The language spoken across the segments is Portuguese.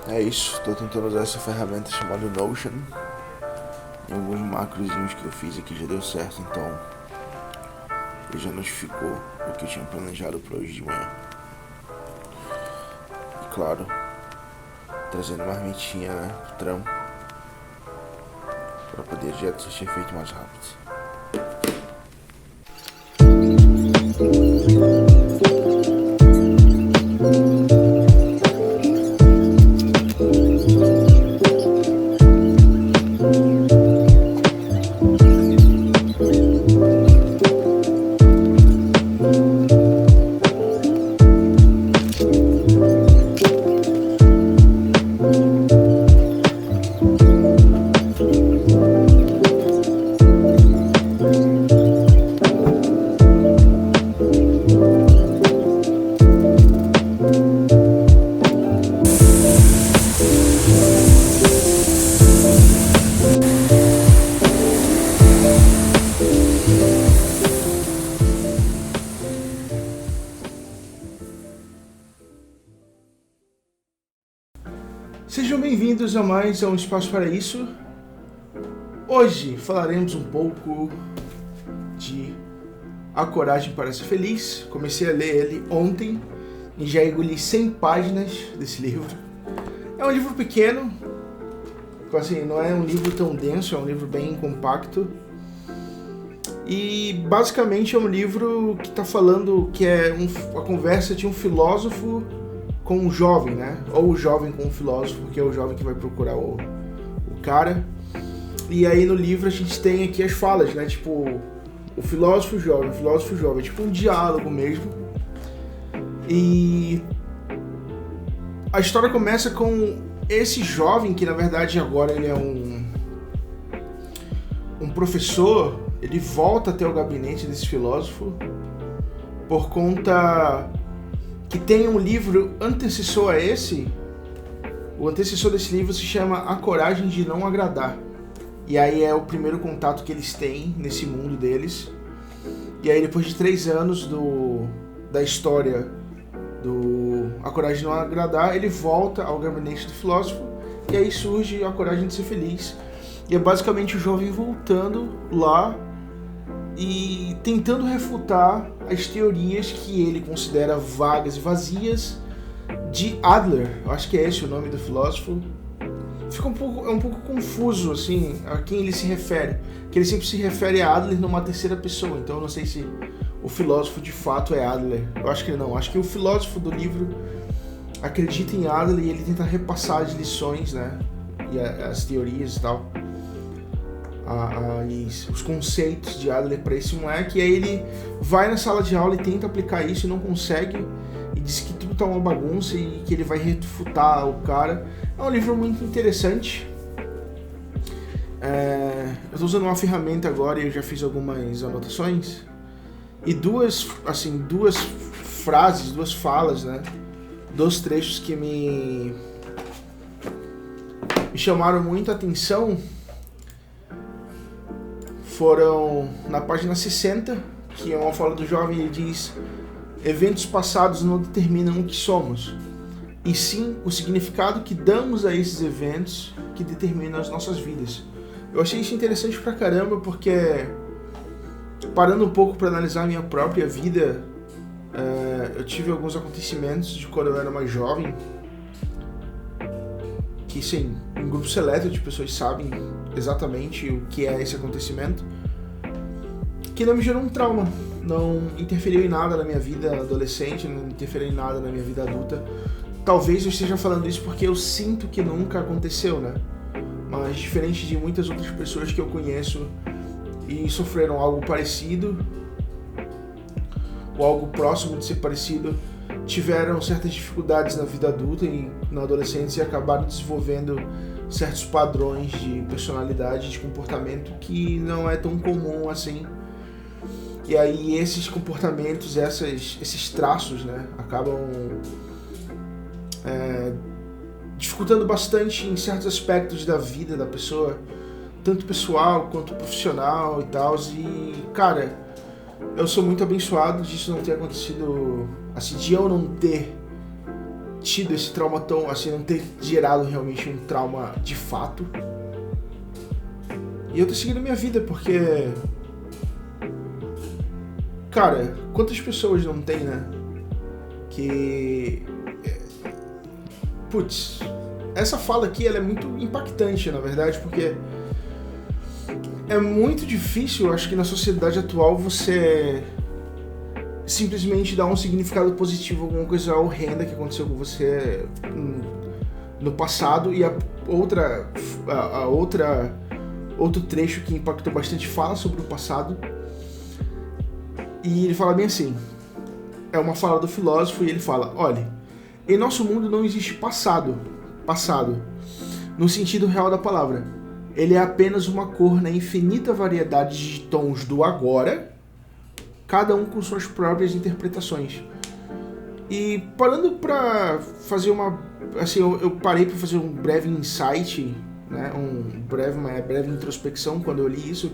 É isso, estou tentando usar essa ferramenta chamada Notion. Em alguns macrozinhos que eu fiz aqui já deu certo, então ele já notificou o que eu tinha planejado para hoje de manhã. E claro, trazendo uma marmitinha, né, do trampo, para poder a dieta ser feita mais rápido. Sejam bem-vindos a mais um Espaço para Isso. Hoje falaremos um pouco de A Coragem para Ser Feliz. Comecei a ler ele ontem e já engoli 100 páginas desse livro. É um livro pequeno, assim, não é um livro tão denso, é um livro bem compacto. E basicamente é um livro que está falando que é a conversa de um filósofo com um jovem, né? Ou o jovem com o filósofo, porque é o jovem que vai procurar o cara. E aí no livro a gente tem aqui as falas, né? Tipo, o filósofo jovem, tipo um diálogo mesmo. E a história começa com esse jovem, que na verdade agora ele é um professor. Ele volta até o gabinete desse filósofo por conta que tem um livro antecessor a esse. O antecessor desse livro se chama A Coragem de Não Agradar. E aí é o primeiro contato que eles têm nesse mundo deles. E aí depois de 3 anos da história do A Coragem de Não Agradar, ele volta ao gabinete do filósofo. E aí surge A Coragem de Ser Feliz. E é basicamente o jovem voltando lá e tentando refutar as teorias que ele considera vagas e vazias de Adler. Eu acho que é esse o nome do filósofo. Fica um pouco confuso assim a quem ele se refere, que ele sempre se refere a Adler numa terceira pessoa. Então eu não sei se o filósofo de fato é Adler. Eu acho que não. Acho que o filósofo do livro acredita em Adler e ele tenta repassar as lições, né, e as teorias e tal, os conceitos de Adler para esse moleque. E aí ele vai na sala de aula e tenta aplicar isso e não consegue, e diz que tudo tá uma bagunça e que ele vai refutar o cara. É um livro muito interessante. Eu estou usando uma ferramenta agora e eu já fiz algumas anotações, e duas frases, duas falas, né, dos trechos que me chamaram muito a atenção foram na página 60, que é uma fala do jovem. Ele diz: eventos passados não determinam o que somos, e sim o significado que damos a esses eventos que determinam as nossas vidas. Eu achei isso interessante pra caramba, porque parando um pouco para analisar a minha própria vida, eu tive alguns acontecimentos de quando eu era mais jovem, que sim, um grupo seleto de pessoas sabem exatamente o que é esse acontecimento, que não me gerou um trauma, não interferiu em nada na minha vida adolescente, não interferiu em nada na minha vida adulta. Talvez eu esteja falando isso porque eu sinto que nunca aconteceu, né? Mas diferente de muitas outras pessoas que eu conheço e sofreram algo parecido, ou algo próximo de ser parecido, tiveram certas dificuldades na vida adulta e na adolescência e acabaram desenvolvendo certos padrões de personalidade, de comportamento que não é tão comum assim. E aí esses comportamentos, esses traços, né, acabam dificultando bastante em certos aspectos da vida da pessoa, tanto pessoal quanto profissional e tal. E, cara, eu sou muito abençoado disso não ter acontecido, assim, de eu não ter tido esse trauma tão, assim, não ter gerado realmente um trauma de fato. E eu tô seguindo a minha vida, porque... Cara, quantas pessoas não tem, né? Que... Putz, essa fala aqui, ela é muito impactante, na verdade, porque... É muito difícil, acho que na sociedade atual, você simplesmente dar um significado positivo a alguma coisa horrenda que aconteceu com você no passado. E outro trecho que impactou bastante fala sobre o passado. E ele fala bem assim, é uma fala do filósofo, e ele fala: olha, em nosso mundo não existe passado, no sentido real da palavra. Ele é apenas uma cor na infinita variedade de tons do agora, cada um com suas próprias interpretações. E parando para fazer uma... Assim, eu parei para fazer um breve insight, né, uma breve introspecção quando eu li isso.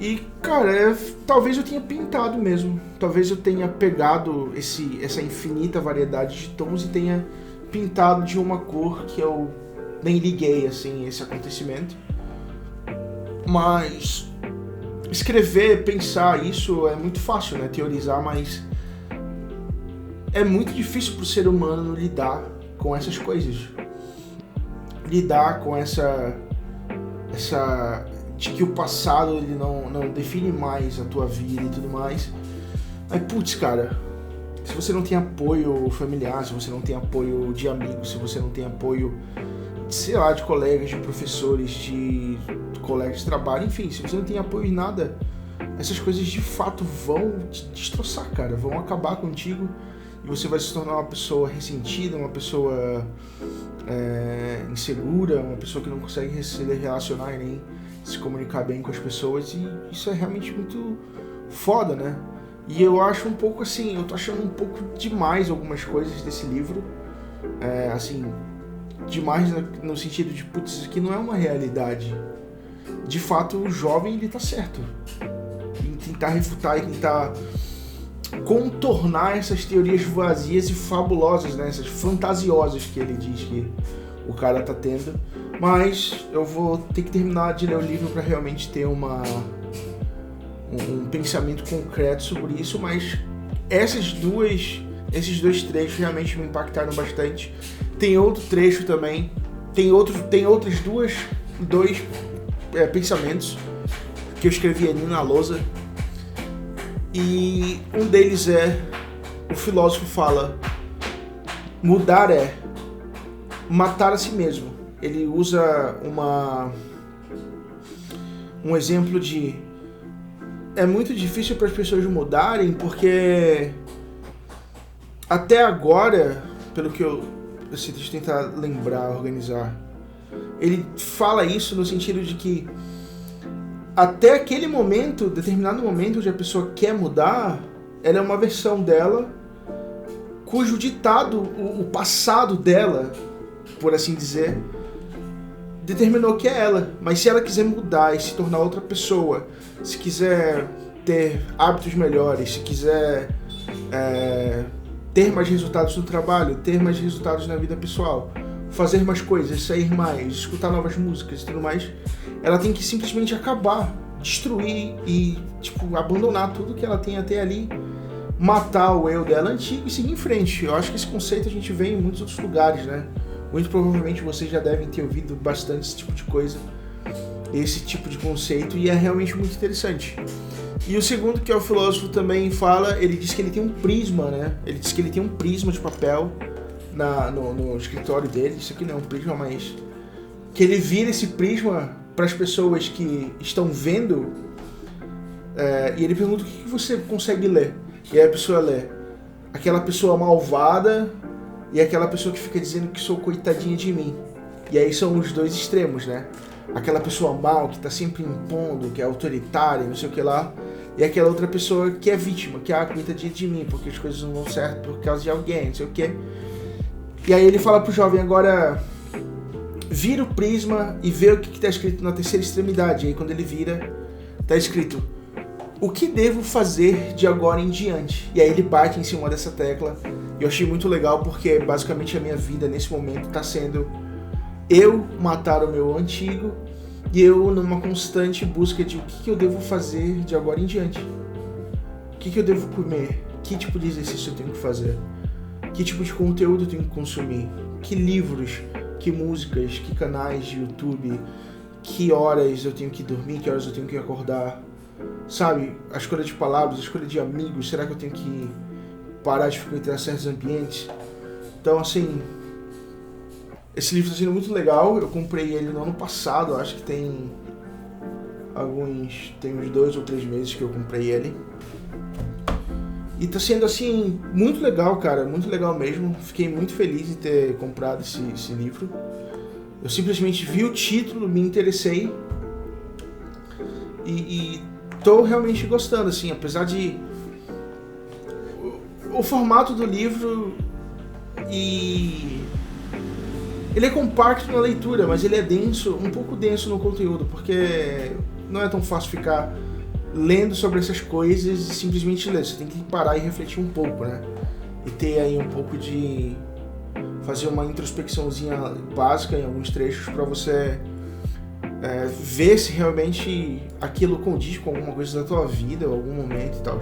E, cara, talvez eu tenha pintado mesmo. Talvez eu tenha pegado essa infinita variedade de tons e tenha pintado de uma cor que eu nem liguei, assim, esse acontecimento. Mas escrever, pensar isso é muito fácil, né? Teorizar, mas é muito difícil pro ser humano lidar com essas coisas. Lidar com essa de que o passado ele não define mais a tua vida e tudo mais. Aí, putz, cara, se você não tem apoio familiar, se você não tem apoio de amigos, se você não tem apoio, sei lá, de colegas, de professores, de colegas de trabalho, enfim, se você não tem apoio em nada, essas coisas de fato vão te destroçar, cara, vão acabar contigo e você vai se tornar uma pessoa ressentida, uma pessoa insegura, uma pessoa que não consegue se relacionar e nem se comunicar bem com as pessoas, e isso é realmente muito foda, né? E eu acho um pouco assim, eu tô achando um pouco demais algumas coisas desse livro, assim, demais no sentido de, putz, isso aqui não é uma realidade. De fato, o jovem, ele tá certo em tentar refutar e tentar contornar essas teorias vazias e fabulosas, né? Essas fantasiosas que ele diz que o cara tá tendo. Mas eu vou ter que terminar de ler o livro para realmente ter um pensamento concreto sobre isso, mas esses dois trechos realmente me impactaram bastante. Tem outro trecho também, tem outros dois pensamentos que eu escrevi ali na lousa, e um deles o filósofo fala: mudar é matar a si mesmo. Ele usa um exemplo de... É muito difícil para as pessoas mudarem, porque até agora, pelo que eu deixa eu tentar lembrar, organizar, ele fala isso no sentido de que até aquele momento, determinado momento onde a pessoa quer mudar, ela é uma versão dela cujo ditado, o passado dela, por assim dizer, determinou que é ela. Mas se ela quiser mudar e se tornar outra pessoa, se quiser ter hábitos melhores, se quiser ter mais resultados no trabalho, ter mais resultados na vida pessoal, fazer mais coisas, sair mais, escutar novas músicas e tudo mais, ela tem que simplesmente acabar, destruir e abandonar tudo que ela tem até ali, matar o eu dela antigo e seguir em frente. Eu acho que esse conceito a gente vê em muitos outros lugares, né? Muito provavelmente vocês já devem ter ouvido bastante esse tipo de coisa, esse tipo de conceito, e é realmente muito interessante. E o segundo, que é o filósofo também fala, ele diz que ele tem um prisma, né? Ele diz que ele tem um prisma de papel no escritório dele. Isso aqui não é um prisma, mas que ele vira esse prisma para as pessoas que estão vendo, e ele pergunta: o que você consegue ler? E aí a pessoa lê aquela pessoa malvada e aquela pessoa que fica dizendo que sou coitadinha de mim. E aí são os dois extremos, né? Aquela pessoa mal que tá sempre impondo, que é autoritária, não sei o que lá, e aquela outra pessoa que é vítima, que coitadinha de mim, porque as coisas não vão certo por causa de alguém, não sei o que. E aí ele fala pro jovem: agora vira o prisma e vê o que tá escrito na terceira extremidade. E aí quando ele vira, tá escrito: o que devo fazer de agora em diante? E aí ele bate em cima dessa tecla Eu achei muito legal porque basicamente a minha vida nesse momento está sendo eu matar o meu antigo e eu numa constante busca de o que eu devo fazer de agora em diante. O que eu devo comer? Que tipo de exercício eu tenho que fazer? Que tipo de conteúdo eu tenho que consumir? Que livros, que músicas, que canais de YouTube, que horas eu tenho que dormir, que horas eu tenho que acordar? Sabe, a escolha de palavras, a escolha de amigos, será que eu tenho que parar de frequentar certos ambientes? Então, assim, esse livro está sendo muito legal. Eu comprei ele no ano passado, acho que tem uns 2 ou 3 meses que eu comprei ele. E tá sendo, assim, muito legal, cara, muito legal mesmo. Fiquei muito feliz em ter comprado esse livro. Eu simplesmente vi o título, me interessei e tô realmente gostando, assim, apesar de o formato do livro e ele é compacto na leitura, mas ele é denso, um pouco denso no conteúdo, porque não é tão fácil ficar lendo sobre essas coisas e simplesmente ler. Você tem que parar e refletir um pouco, né? E ter aí um pouco de fazer uma introspecçãozinha básica em alguns trechos para você ver se realmente aquilo condiz com alguma coisa da tua vida ou algum momento e tal.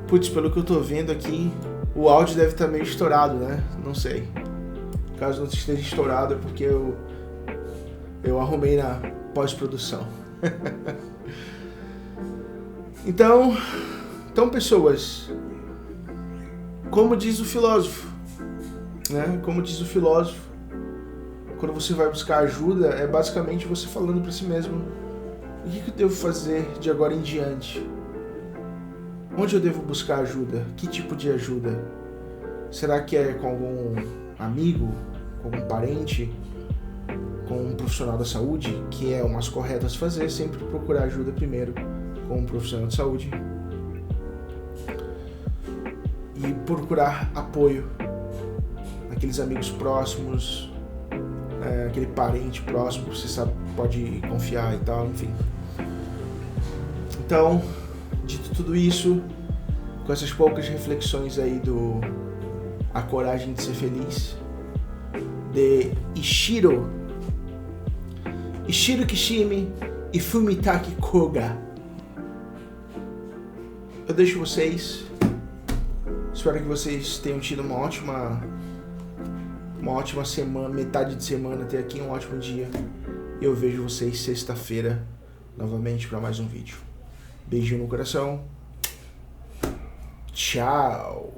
Putz, pelo que eu tô vendo aqui, o áudio deve estar meio estourado, né? Não sei. Caso não esteja estourado é porque eu arrumei na pós-produção. Então, pessoas, como diz o filósofo, né? Como diz o filósofo, quando você vai buscar ajuda, é basicamente você falando para si mesmo: o que eu devo fazer de agora em diante? Onde eu devo buscar ajuda? Que tipo de ajuda? Será que é com algum amigo, com algum parente, com um profissional da saúde, que é o mais correto a se fazer, sempre procurar ajuda primeiro com um profissional de saúde e procurar apoio naqueles amigos próximos, aquele parente próximo que você sabe, pode confiar e tal, enfim. Então, dito tudo isso, com essas poucas reflexões aí do A Coragem de Ser Feliz, de Ishiro Kishimi e Fumitaki Koga, eu deixo vocês. Espero que vocês tenham tido uma ótima semana, metade de semana até aqui, um ótimo dia. E eu vejo vocês sexta-feira novamente para mais um vídeo. Beijinho no coração. Tchau.